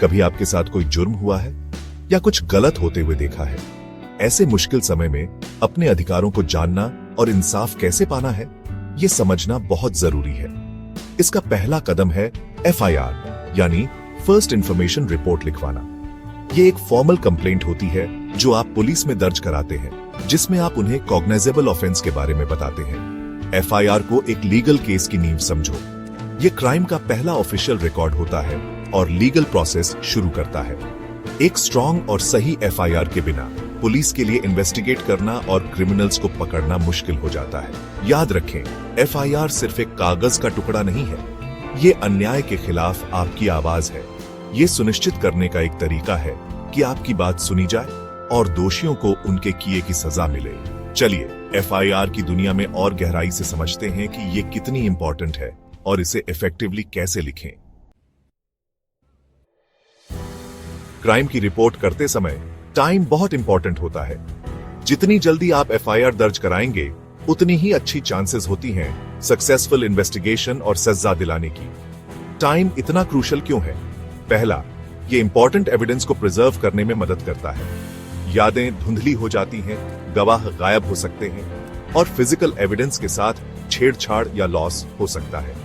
कभी आपके साथ कोई जुर्म हुआ है या कुछ गलत होते हुए देखा है? ऐसे मुश्किल समय में अपने अधिकारों को जानना और इंसाफ कैसे पाना है, ये समझना बहुत जरूरी है। इसका पहला कदम है FIR यानी फर्स्ट इंफॉर्मेशन रिपोर्ट लिखवाना। ये एक फॉर्मल कंप्लेंट होती है जो आप पुलिस में दर्ज कराते हैं, जिसमें आप उन्हें कॉग्नाइजेबल ऑफेंस के बारे में बताते हैं। FIR को एक लीगल केस की नींव समझो। ये क्राइम का पहला ऑफिशियल रिकॉर्ड होता है और लीगल प्रोसेस शुरू करता है। एक स्ट्रॉन्ग और सही FIR के बिना पुलिस के लिए इन्वेस्टिगेट करना और क्रिमिनल्स को पकड़ना मुश्किल हो जाता है। याद रखें, FIR सिर्फ एक कागज का टुकड़ा नहीं है, ये अन्याय के खिलाफ आपकी आवाज है। ये सुनिश्चित करने का एक तरीका है कि आपकी बात सुनी जाए और दोषियों को उनके किए की सजा मिले। चलिए FIR की दुनिया में और गहराई से समझते हैं कि ये कितनी इंपॉर्टेंट है और इसे इफेक्टिवली कैसे लिखें। क्राइम की रिपोर्ट करते समय टाइम बहुत इंपॉर्टेंट होता है। जितनी जल्दी आप FIR दर्ज कराएंगे, उतनी ही अच्छी चांसेस होती हैं सक्सेसफुल इन्वेस्टिगेशन और सजा दिलाने की। टाइम इतना क्रूशल क्यों है? पहला, ये इंपॉर्टेंट एविडेंस को प्रिजर्व करने में मदद करता है। यादें धुंधली हो जाती हैं, गवाह गायब हो सकते हैं और फिजिकल एविडेंस के साथ छेड़छाड़ या लॉस हो सकता है।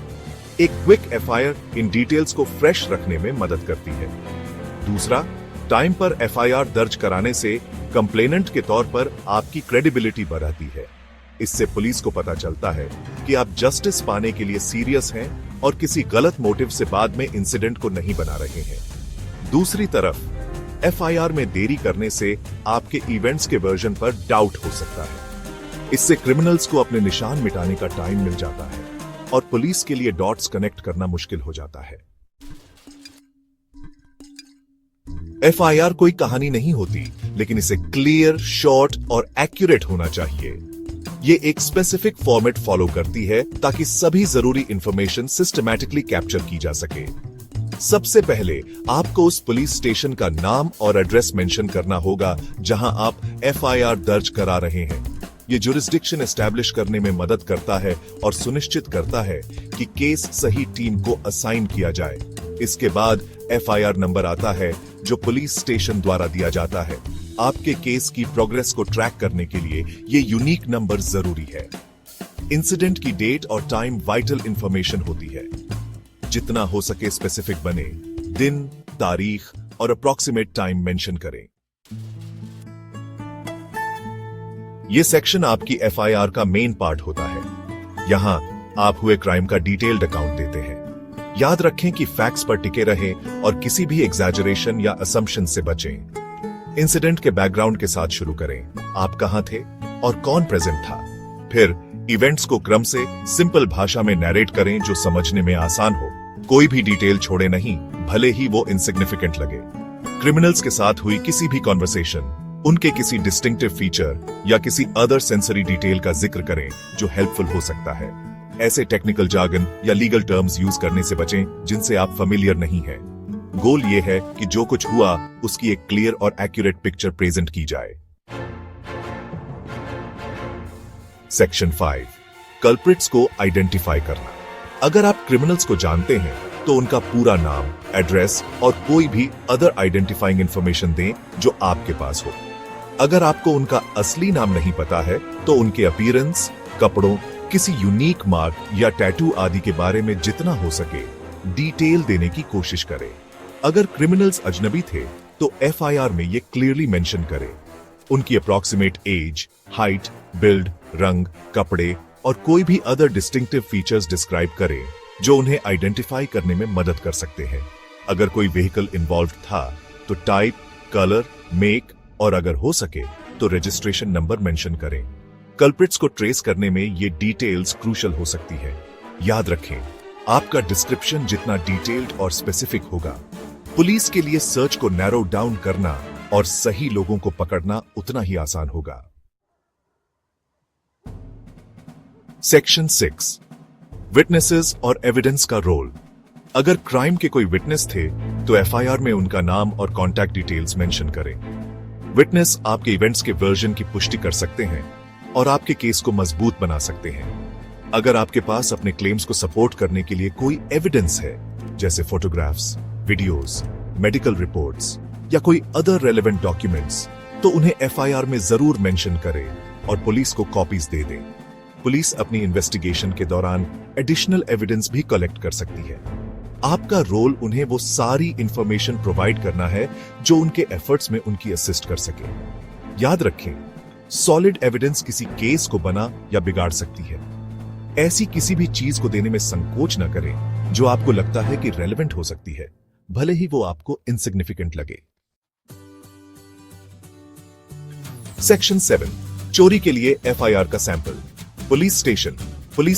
एक क्विक FIR इन डिटेल्स को फ्रेश रखने में मदद करती है। दूसरा, टाइम पर FIR दर्ज कराने से कंप्लेनेंट के तौर पर आपकी क्रेडिबिलिटी बढ़ती है। इससे पुलिस को पता चलता है कि आप जस्टिस पाने के लिए सीरियस हैं और किसी गलत मोटिव से बाद में इंसिडेंट को नहीं बना रहे हैं। दूसरी तरफ, FIR में देरी करने से आपके इवेंट्स के वर्जन पर डाउट हो सकता है। इससे क्रिमिनल्स को अपने निशान मिटाने का टाइम मिल जाता है और पुलिस के लिए डॉट्स कनेक्ट करना मुश्किल हो जाता है। FIR कोई कहानी नहीं होती, लेकिन इसे क्लियर, शॉर्ट और एक्यूरेट होना चाहिए। ये एक स्पेसिफिक फॉर्मेट फॉलो करती है ताकि सभी जरूरी इंफॉर्मेशन सिस्टमैटिकली कैप्चर की जा सके। सबसे पहले आपको उस पुलिस स्टेशन का नाम और एड्रेस मेंशन करना होगा जहां आप FIR दर्ज करा रहे हैं। ये जुरिस्डिक्शन एस्टैब्लिश करने में मदद करता है और सुनिश्चित करता है कि केस सही टीम को असाइन किया जाए। इसके बाद FIR नंबर आता है जो पुलिस स्टेशन द्वारा दिया जाता है। आपके केस की प्रोग्रेस को ट्रैक करने के लिए ये यूनिक नंबर जरूरी है। इंसिडेंट की डेट और टाइम वाइटल इंफॉर्मेशन होती है। जितना हो सके स्पेसिफिक बने, दिन, तारीख और अप्रॉक्सीमेट टाइम मेंशन करें। यह सेक्शन आपकी FIR का मेन पार्ट होता है। यहां आप हुए क्राइम का डिटेल्ड अकाउंट देते हैं। याद रखें कि फैक्ट्स पर टिके रहें और किसी भी एग्जैजरेशन या असम्पशन से बचें। इंसिडेंट के बैकग्राउंड के साथ शुरू करें। आप कहां थे और कौन प्रेजेंट था? फिर इवेंट्स को क्रम से सिंपल भाषा में नैरेट करें जो समझने में आसान हो। कोई भी डिटेल छोड़े नहीं, भले ही वो इनसिग्निफिकेंट लगे। क्रिमिनल्स के साथ हुई किसी भी कॉन्वर्सेशन, उनके किसी डिस्टिंक्टिव फीचर या किसी अदर सेंसरी डिटेल का जिक्र करें जो हेल्पफुल हो सकता है। ऐसे टेक्निकल जार्गन या लीगल टर्म्स यूज करने से बचें जिनसे आप फेमिलियर नहीं हैं। गोल ये है कि जो कुछ हुआ उसकी एक क्लियर और एक्यूरेट पिक्चर प्रेजेंट की जाए। सेक्शन 5, कल्प्रिट्स को आइडेंटिफाई करना। अगर आप क्रिमिनल्स को जानते हैं तो उनका पूरा नाम, एड्रेस और कोई भी अदर आइडेंटिफाइंग इंफॉर्मेशन दें जो आपके पास हो। अगर आपको उनका असली नाम नहीं पता है तो उनके अपीयरेंस, कपड़ों, किसी यूनिक मार्क या टैटू आदि के बारे में जितना हो सके डिटेल देने की कोशिश करें। अगर क्रिमिनल्स अजनबी थे तो FIR में ये क्लियरली मेंशन करें। उनकी अप्रॉक्सीमेट एज, हाइट, बिल्ड, रंग, कपड़े और कोई भी अदर डिस्टिंक्टिव फीचर्स डिस्क्राइब करें जो उन्हें आइडेंटिफाई करने में मदद कर सकते हैं। अगर कोई व्हीकल इन्वॉल्व था तो टाइप, कलर, मेक और अगर हो सके तो रजिस्ट्रेशन नंबर मेंशन करें। कल्प्रिट्स को ट्रेस करने में ये डिटेल्स क्रूशल हो सकती है। याद रखें, आपका डिस्क्रिप्शन जितना डिटेल्ड और स्पेसिफिक होगा, पुलिस के लिए सर्च को नैरो डाउन करना और सही लोगों को पकड़ना उतना ही आसान होगा। सेक्शन 6, विटनेसेस और एविडेंस का रोल। अगर क्राइम के कोई विटनेस थे तो FIR में उनका नाम और कॉन्टैक्ट डिटेल्स मेंशन करें। विटनेस आपके इवेंट्स के वर्जन की पुष्टि कर सकते हैं और आपके केस को मजबूत बना सकते हैं। अगर आपके पास अपने क्लेम्स को सपोर्ट करने के लिए कोई एविडेंस है, जैसे फोटोग्राफ्स, वीडियोस, मेडिकल रिपोर्ट्स या कोई अदर रेलेवेंट डॉक्यूमेंट्स, तो उन्हें एफआईआर में जरूर मेंशन करें और पुलिस को कॉपीज दे दें। पुलिस अपनी इन्वेस्टिगेशन के दौरान एडिशनल एविडेंस भी कलेक्ट कर सकती है। आपका रोल उन्हें वो सारी इंफॉर्मेशन प्रोवाइड करना है जो उनके एफर्ट्स में उनकी असिस्ट कर सके। याद रखें, सॉलिड एविडेंस किसी केस को बना या बिगाड़ सकती है। ऐसी किसी भी चीज को देने में संकोच न करें जो आपको लगता है कि रेलेवेंट हो सकती है, भले ही वो आपको इनसिग्निफिकेंट लगे। सेक्शन 7, चोरी के लिए एफआईआर का सैंपल। पुलिस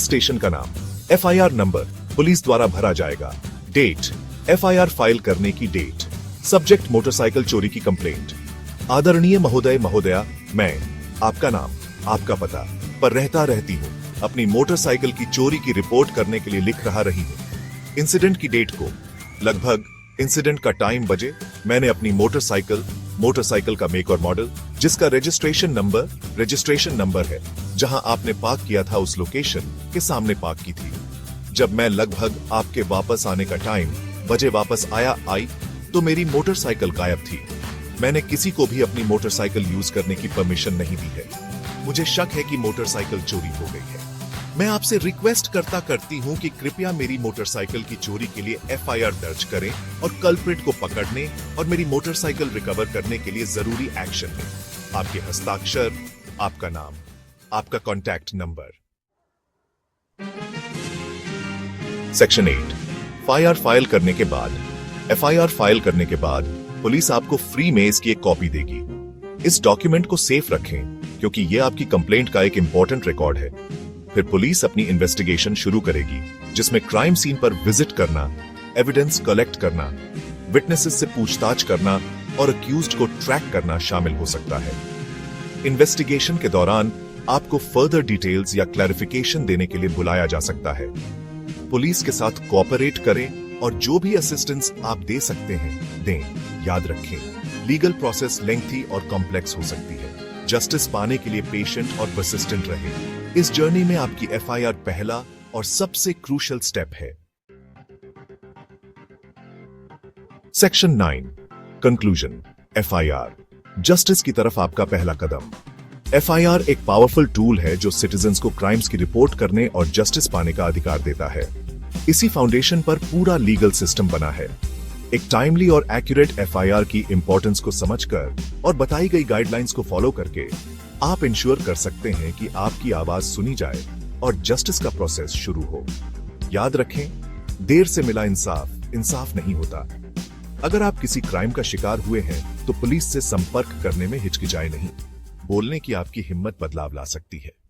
स्टेशन का नाम, एफआईआर नंबर पुलिस द्वारा भरा जाएगा, डेट, एफआईआर फाइल करने की डेट, सब्जेक्ट मोटरसाइकिल चोरी की कंप्लेंट। आदरणीय महोदय महोदया, मैं आपका नाम, आपका पता पर रहती हूं अपनी मोटरसाइकिल की चोरी की रिपोर्ट करने के लिए लिख रही हूं। इंसिडेंट की डेट को, लगभग इंसिडेंट का टाइम बजे, मैंने अपनी मोटरसाइकिल का मेक और मॉडल, जिसका रजिस्ट्रेशन नंबर है, जहां आपने पार्क किया था उस लोकेशन के सामने पार्क की थी। जब मैं लगभग आपके वापस आने का टाइम बजे वापस आई तो मेरी मोटरसाइकिल गायब थी। मैंने किसी को भी अपनी मोटरसाइकिल यूज करने की परमिशन नहीं दी है। मुझे शक है कि मोटरसाइकिल चोरी हो गई है। मैं आपसे रिक्वेस्ट करती हूं कि कृपया मेरी मोटरसाइकिल की चोरी के लिए एफआईआर दर्ज करें और कल्प्रिट को पकड़ने और मेरी मोटरसाइकिल रिकवर करने के लिए जरूरी एक्शन लें। आपके हस्ताक्षर, आपका नाम, आपका contact number. Section 8, FIR file करने के बाद पुलिस आपको फ्री में इसकी एक कॉपी देगी। इस डॉक्यूमेंट को सेफ रखें क्योंकि यह आपकी कंप्लेंट का एक इंपॉर्टेंट रिकॉर्ड है। फिर पुलिस अपनी इन्वेस्टिगेशन शुरू करेगी, जिसमें क्राइम सीन पर विजिट करना, एविडेंस कलेक्ट करना, विटनेसेस से पूछताछ करना और अक्यूज्ड को ट्रैक करना शामिल हो सकता है। इन्वेस्टिगेशन के दौरान आपको फर्दर डिटेल्स या क्लैरिफिकेशन देने के लिए बुलाया जा सकता है। पुलिस के साथ कोऑपरेट करें और जो भी असिस्टेंस आप दे सकते हैं दें। याद रखें, लीगल प्रोसेस लेंथी और कॉम्प्लेक्स हो सकती है। जस्टिस पाने के लिए पेशेंट और परसिस्टेंट रहें। इस जर्नी में आपकी एफआईआर पहला और सबसे क्रूशियल स्टेप है। सेक्शन 9, कंक्लूजन, एफआईआर, जस्टिस की तरफ आपका पहला कदम। एफआईआर एक पावरफुल टूल है जो सिटीजन्स को क्राइम्स की रिपोर्ट करने और जस्टिस पाने का अधिकार देता है। इसी फाउंडेशन पर पूरा लीगल सिस्टम बना है। एक टाइमली और एक्यूरेट एफआईआर की इंपॉर्टेंस को समझकर और बताई गई गाइडलाइंस को फॉलो करके आप इंश्योर कर सकते हैं कि आपकी आवाज सुनी जाए और जस्टिस का प्रोसेस शुरू हो। याद रखें, देर से मिला इंसाफ नहीं होता। अगर आप किसी क्राइम का शिकार हुए हैं तो पुलिस से संपर्क करने में हिचकिचाए नहीं। बोलने की आपकी हिम्मत बदलाव ला सकती है।